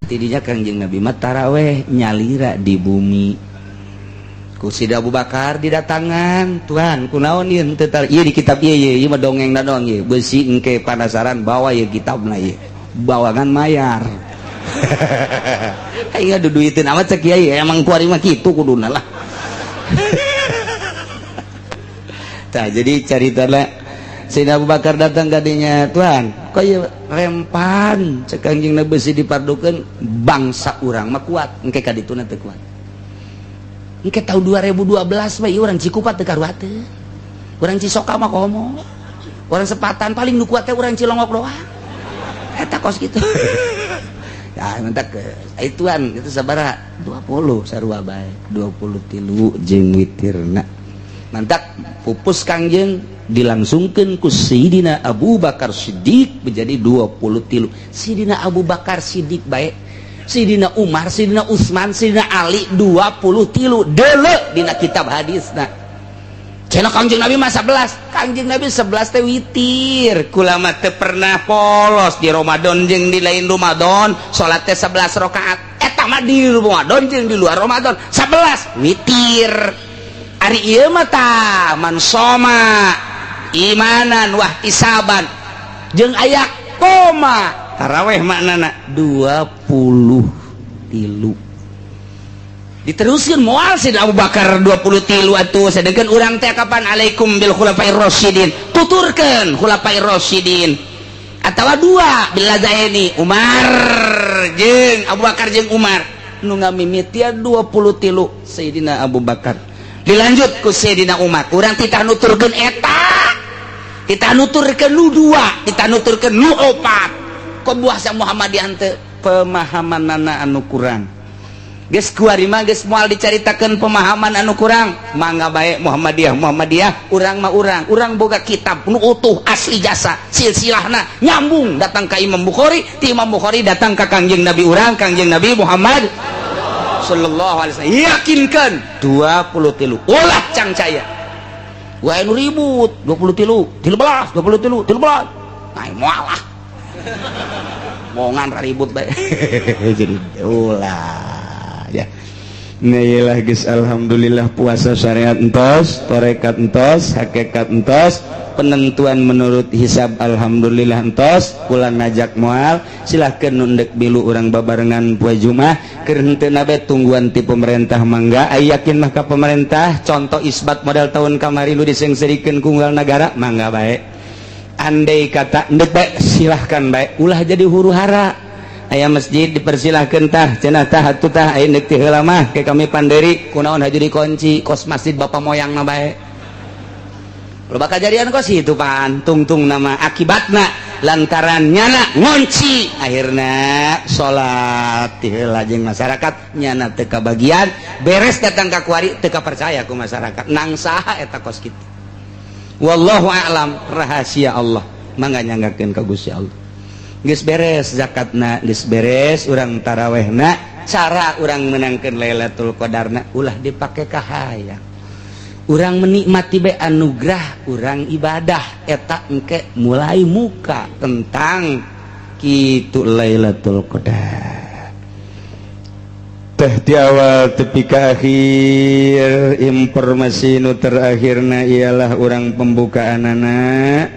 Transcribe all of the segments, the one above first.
tidinya Kangjeng Nabi mah taraweh nyalira di bumi ku Sida Abu Bakar didatangan Tuhan kunaon ieu teu tar ieu di kitab ieu mah dongengna doang ieu beusi engke penasaran bawa ieu kitabna ieu bawangan mayar aya duduiteun amat cek ieu emang kuari mah kitu kuduna lah tah jadi caritana Sayyidina Abu Bakar datang kadinya Tuhan kok ieu rempan cek Kangjeng Nabi beusi dipardukeun bangsa urang mah kuat engke ka dituna teu kuat engke tahun 2012 mah ieu urang Cikupa teu karuat teu urang Cisoka mah komo urang Sepatan paling nu kuat teh urang Cilongok doang eta kos kitu ya mentak Tuhan itu sabaraha 20 sarua bae 23 jeung witirna mantak pupus Kangjeng dilangsungkan ku Sayyidina Abu Bakar Siddiq menjadi 23 Sayyidina Abu Bakar Siddiq baik Sayyidina Umar, Sayyidina Utsman, Sayyidina Ali 23 deule dina kitab hadisna cenah Kangjeng Nabi mah 11 Kangjeng Nabi 11 teh witir kulama teu pernah polos di Ramadan jeung di lain Ramadan salat teh 11 rakaat eta mah di Ramadan jeung di luar Ramadan 11 witir ari ieu mah tah man soma imanan wahtisaban jeung aya koma taraweh maknana 23 diteruskeun moal Sayyidina Abu Bakar 23 atuh sadegeun urang teh kapan alaikum bil khulafair rasyidin tuturkeun khulafair rasyidin atawa dua biladaini Umar jeung Abu Bakar jeung Umar nu ngamimitian 23 Sayyidina Abu Bakar dilanjut ku Sayyidina Umar urang titah nuturkeun eta kita nuturkeun nu dua kita nuturkeun nu opat kok bahasa Muhammadiyah teh pemahamanana anu kurang geus kuari mah geus moal dicaritakeun pemahaman anu kurang mangga bae Muhammadiyah urang mah urang boga kitab nu utuh asli jasa silsilahna nyambung datang ka Imam Bukhari ti Imam Bukhari datang ka Kangjeng Nabi urang Kangjeng Nabi Muhammad sallallahu alaihi wasallam yakinkeun 23 ulah cang caya wae nu ribut 23 nah moalah mongan ribut bae jadi ulah ya nailah geus alhamdulillah puasa syariat entos tarekat entos hakikat entos penentuan menurut hisab alhamdulillah entos kula ngajak moal silahkeun nundek bilu urang babarengan poe Jumat keur henteu nabe tungguan ti pemerintah mangga aya yakin mah ka pemerintah contoh isbat modal tahun kamari nu disengserikeun ku unggal negara mangga bae andai kata endek bae silahkan bae ulah jadi huru-hara aya masjid dipersilahkeun tah cenah tah atuh tah aya endek ti heula mah ke kami panderi kunaon haju dikunci kos masjid bapa moyangna bae loba kajadian kos itu pan tungtung nama akibatna lantaran nyana ngunci akhirna salat ti heula jeung masyarakat nyana teu kabagian beres datang ka kuari teu percaya ku masyarakat nang saha eta kos kitu wallahu a'lam rahasia Allah mangga nyanggakeun ka Gusti Allah geus beres zakatna geus beres urang tarawehna cara urang menangkeun Lailatul Qadarna ulah dipake ka hayang urang menikmati be anugerah urang ibadah eta engke mulai muka tentang kitu Lailatul Qadar teh di awal tepi ka akhir informasi nu terakhirna ialah urang pembukaanana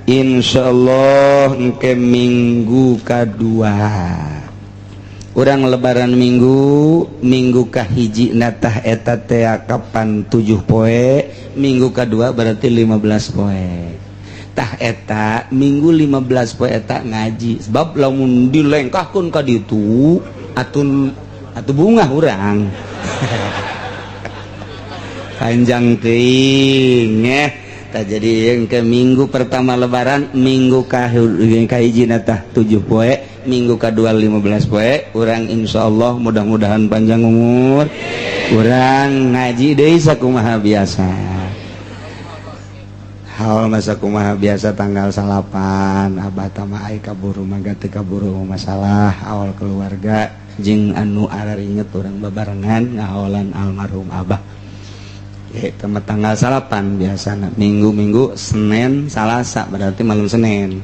insyaallah engke minggu kadua urang lebaran minggu kahiji natah eta teh kapan 7 poe minggu kadua berarti 15 poe tah eta minggu 15 poe eta ngaji sebab lamun dilengkahkeun ka ditu atuh bunga urang panjang teuing tah jadi yang ke minggu pertama lebaran minggu kahiji natah 7 poe minggu kedua 15 poe urang insyaallah mudah-mudahan panjang umur urang ngaji deui sakumaha biasa haul masa kumaha biasa tanggal 8 abah tamah ai kaburu mangga teu kaburu masalah awal keluarga jeung anu araringet urang babarengan ngaholan almarhum abah ya temat tanggal 8 biasana minggu-minggu Senin Salasa berarti malam Senin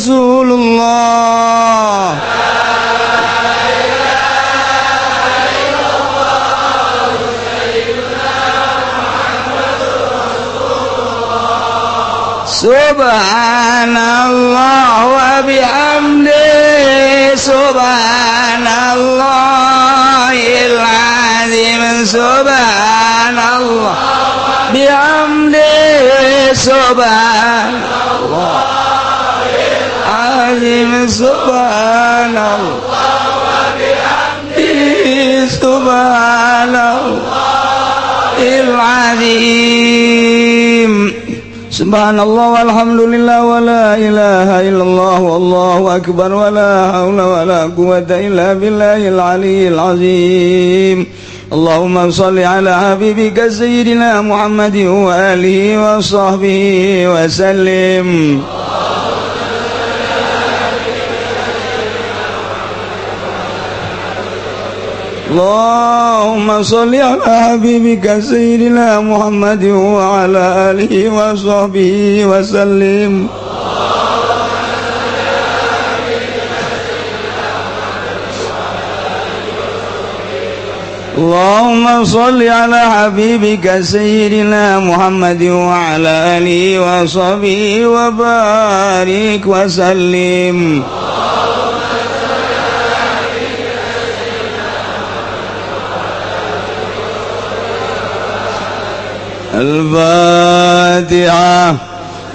Rasulullah. Subhanallah wa bihamdihi subhanallahil azim subhanallah bihamdihi subhanallahil azim subhanallah wa bihamdihi subhanallahil azim. Subhanallah walhamdulillah wa la ilaha illallah wallahu akbar wa la hawla wa la quwwata illa billahil aliyyil azim. Allahumma shalli ala habibika sayyidina Muhammadin wa alihi wa sahbihi wa sallim. Allahumma sholli ala habibika sayyidina Muhammadin wa ala alihi wa sahbihi wa sallim. Allahumma sholli ala habibika sayyidina Muhammadin wa ala alihi wa sahbihi wa barik wa sallim. Al-Fatiha.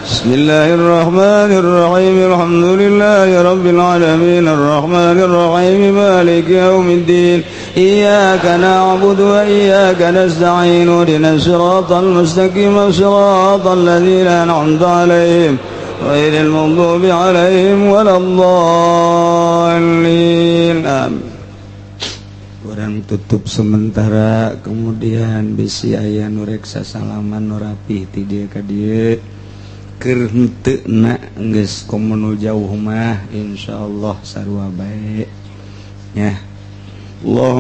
Bismillahirrahmanirrahim. Alhamdulillahi rabbil alamin arrahmanir rahim maliki yaumiddin. Iyyaka na'budu wa iyyaka nasta'in. Ihdinas siratal mustaqim siratal ladzina an'amta 'alaihim ghairil maghdubi 'alaihim waladdallin. Amin. Orang tutup sementara kemudian bisi aya nu reksa salaman nu rapih ti dieu ka dieu keur henteu na geus komo jauh mah insyaallah sarua bae nya. Allah